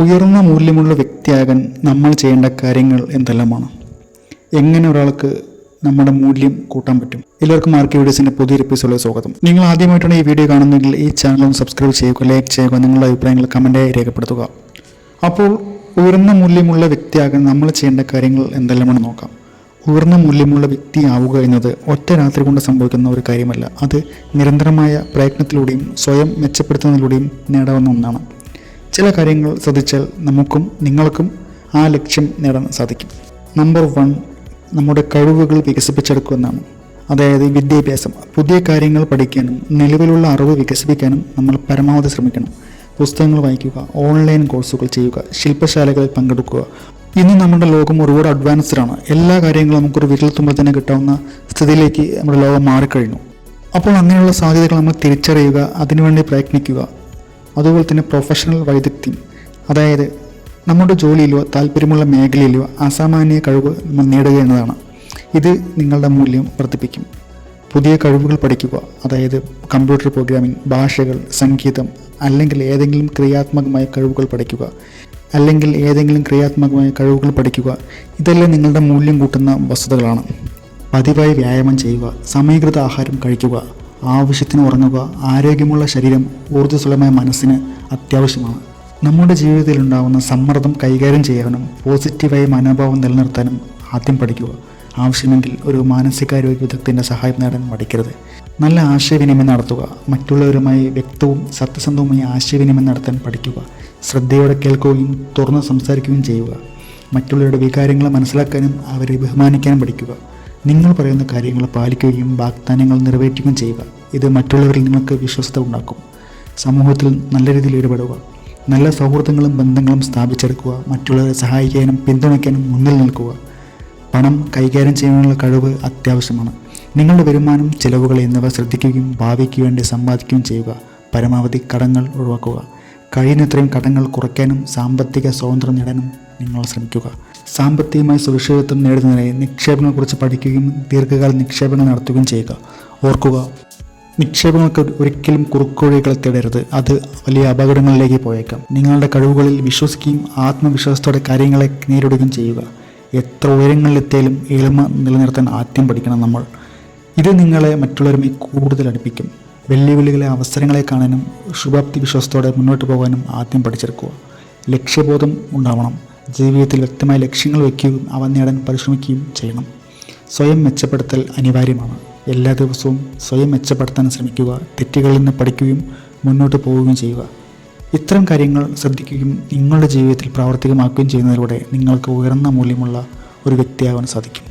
ഉയർന്ന മൂല്യമുള്ള വ്യക്തിയാകാൻ നമ്മൾ ചെയ്യേണ്ട കാര്യങ്ങൾ എന്തെല്ലാമാണ്? എങ്ങനെ ഒരാൾക്ക് നമ്മുടെ മൂല്യം കൂട്ടാൻ പറ്റും? എല്ലാവർക്കും മാർക്ക് വീഡിയോസിൻ്റെ പുതിയൊരു എപ്പിസോഡിൽ സ്വാഗതം. നിങ്ങൾ ആദ്യമായിട്ടാണ് ഈ വീഡിയോ കാണുന്നതെങ്കിൽ ഈ ചാനൽ ഒന്ന് സബ്സ്ക്രൈബ് ചെയ്യുക, ലൈക്ക് ചെയ്യുക, നിങ്ങളുടെ അഭിപ്രായങ്ങൾ കമൻറ്റായി രേഖപ്പെടുത്തുക. അപ്പോൾ ഉയർന്ന മൂല്യമുള്ള വ്യക്തിയാകാൻ നമ്മൾ ചെയ്യേണ്ട കാര്യങ്ങൾ എന്തെല്ലാമാണ് നോക്കാം. ഉയർന്ന മൂല്യമുള്ള വ്യക്തിയാവുക എന്നത് ഒറ്റ രാത്രി കൊണ്ട് സംഭവിക്കുന്ന ഒരു കാര്യമല്ല. അത് നിരന്തരമായ പ്രയത്നത്തിലൂടെയും സ്വയം മെച്ചപ്പെടുത്തുന്നതിലൂടെയും നേടാവുന്ന ഒന്നാണ്. ചില കാര്യങ്ങൾ ശ്രദ്ധിച്ചാൽ നമുക്കും നിങ്ങൾക്കും ആ ലക്ഷ്യം നേടാൻ സാധിക്കും. നമ്പർ 1, നമ്മുടെ കഴിവുകൾ വികസിപ്പിച്ചെടുക്കുമെന്നാണ്. അതായത് വിദ്യാഭ്യാസം. പുതിയ കാര്യങ്ങൾ പഠിക്കാനും നിലവിലുള്ള അറിവ് വികസിപ്പിക്കാനും നമ്മൾ പരമാവധി ശ്രമിക്കണം. പുസ്തകങ്ങൾ വായിക്കുക, ഓൺലൈൻ കോഴ്സുകൾ ചെയ്യുക, ശില്പശാലകളിൽ പങ്കെടുക്കുക. ഇന്ന് നമ്മുടെ ലോകം ഒരുപാട് അഡ്വാൻസ്ഡ് ആണ്. എല്ലാ കാര്യങ്ങളും നമുക്കൊരു വിരൽത്തുമ്പിൽ തന്നെ കിട്ടാവുന്ന സ്ഥിതിയിലേക്ക് നമ്മുടെ ലോകം മാറിക്കഴിഞ്ഞു. അപ്പോൾ അങ്ങനെയുള്ള സാധ്യതകൾ നമ്മൾ തിരിച്ചറിയുക, അതിനുവേണ്ടി പ്രയത്നിക്കുക. അതുപോലെ തന്നെ പ്രൊഫഷണൽ വൈദഗ്ധ്യം, അതായത് നമ്മുടെ ജോലിയിലോ താല്പര്യമുള്ള മേഖലയിലോ അസാമാന്യ കഴിവ് നമ്മൾ നേടുക എന്നതാണ്. ഇത് നിങ്ങളുടെ മൂല്യം വർദ്ധിപ്പിക്കും. പുതിയ കഴിവുകൾ പഠിക്കുക, അതായത് കമ്പ്യൂട്ടർ പ്രോഗ്രാമിംഗ്, ഭാഷകൾ, സംഗീതം, അല്ലെങ്കിൽ ഏതെങ്കിലും ക്രിയാത്മകമായ കഴിവുകൾ പഠിക്കുക. ഇതെല്ലാം നിങ്ങളുടെ മൂല്യം കൂട്ടുന്ന വസ്തുതകളാണ്. പതിവായി വ്യായാമം ചെയ്യുക, സമീകൃത ആഹാരം കഴിക്കുക, ആവശ്യത്തിന് ഉറങ്ങുക. ആരോഗ്യമുള്ള ശരീരം ഊർജ്ജസ്വലമായ മനസ്സിന് അത്യാവശ്യമാണ്. നമ്മുടെ ജീവിതത്തിൽ ഉണ്ടാകുന്ന സമ്മർദ്ദം കൈകാര്യം ചെയ്യാനും പോസിറ്റീവായ മനോഭാവം നിലനിർത്താനും ആദ്യം പഠിക്കുക. ആവശ്യമെങ്കിൽ ഒരു മാനസികാരോഗ്യ വിദഗ്ധൻ്റെ സഹായം നേടാൻ മടിക്കരുത്. നല്ല ആശയവിനിമയം നടത്തുക. മറ്റുള്ളവരുമായി വ്യക്തവും സത്യസന്ധവുമായി ആശയവിനിമയം നടത്താൻ പഠിക്കുക. ശ്രദ്ധയോടെ കേൾക്കുകയും തുറന്ന് സംസാരിക്കുകയും ചെയ്യുക. മറ്റുള്ളവരുടെ വികാരങ്ങളെ മനസ്സിലാക്കാനും അവരെ ബഹുമാനിക്കാനും പഠിക്കുക. നിങ്ങൾ പറയുന്ന കാര്യങ്ങൾ പാലിക്കുകയും വാഗ്ദാനങ്ങൾ നിറവേറ്റുകയും ചെയ്യുക. ഇത് മറ്റുള്ളവരിൽ നിങ്ങൾക്ക് വിശ്വസ്തത ഉണ്ടാക്കും. സമൂഹത്തിൽ നല്ല രീതിയിൽ ഇടപെടുക. നല്ല സൗഹൃദങ്ങളും ബന്ധങ്ങളും സ്ഥാപിച്ചെടുക്കുക. മറ്റുള്ളവരെ സഹായിക്കാനും പിന്തുണയ്ക്കാനും മുന്നിൽ നിൽക്കുക. പണം കൈകാര്യം ചെയ്യാനുള്ള കഴിവ് അത്യാവശ്യമാണ്. നിങ്ങളുടെ വരുമാനം, ചിലവുകൾ എന്നിവ ശ്രദ്ധിക്കുകയും ഭാവിക്ക് വേണ്ടി സമ്പാദിക്കുകയും ചെയ്യുക. പരമാവധി കടങ്ങൾ ഒഴിവാക്കുക. കഴിയുന്നത്രയും കടങ്ങൾ കുറയ്ക്കാനും സാമ്പത്തിക സ്വാതന്ത്ര്യം നേടാനും നിങ്ങൾ ശ്രമിക്കുക. സാമ്പത്തികമായി സുരക്ഷിതത്വം നേടുന്നതിനായി നിക്ഷേപങ്ങളെക്കുറിച്ച് പഠിക്കുകയും ദീർഘകാല നിക്ഷേപങ്ങൾ നടത്തുകയും ചെയ്യുക. ഓർക്കുക, നിക്ഷേപങ്ങൾക്ക് ഒരിക്കലും കുറുക്കുവഴികളെ തേടരുത്. അത് വലിയ അപകടങ്ങളിലേക്ക് പോയേക്കാം. നിങ്ങളുടെ കഴിവുകളിൽ വിശ്വസിക്കുകയും ആത്മവിശ്വാസത്തോടെ കാര്യങ്ങളെ നേരിടുകയും ചെയ്യുക. എത്ര ഉയരങ്ങളിലെത്തിയാലും എളിമ നിലനിർത്താൻ ആദ്യം പഠിക്കണം നമ്മൾ. ഇത് നിങ്ങളെ മറ്റുള്ളവരുമായി കൂടുതൽ അടുപ്പിക്കും. വെല്ലുവിളികളെ അവസരങ്ങളെ കാണാനും ശുഭാപ്തി വിശ്വാസത്തോടെ മുന്നോട്ട് പോകാനും ആദ്യം പഠിച്ചെടുക്കുക. ലക്ഷ്യബോധം ഉണ്ടാവണം. ജീവിതത്തിൽ വ്യക്തമായ ലക്ഷ്യങ്ങൾ വയ്ക്കുകയും അവ നേടാൻ പരിശ്രമിക്കുകയും ചെയ്യണം. സ്വയം മെച്ചപ്പെടുത്തൽ അനിവാര്യമാണ്. എല്ലാ ദിവസവും സ്വയം മെച്ചപ്പെടുത്താൻ ശ്രമിക്കുക. തെറ്റുകളിൽ നിന്ന് പഠിക്കുകയും മുന്നോട്ട് പോവുകയും ചെയ്യുക. ഇത്തരം കാര്യങ്ങൾ ശ്രദ്ധിക്കുകയും നിങ്ങളുടെ ജീവിതത്തിൽ പ്രാവർത്തികമാക്കുകയും ചെയ്യുന്നതിലൂടെ നിങ്ങൾക്ക് ഉയർന്ന മൂല്യമുള്ള ഒരു വ്യക്തിയാകാൻ സാധിക്കും.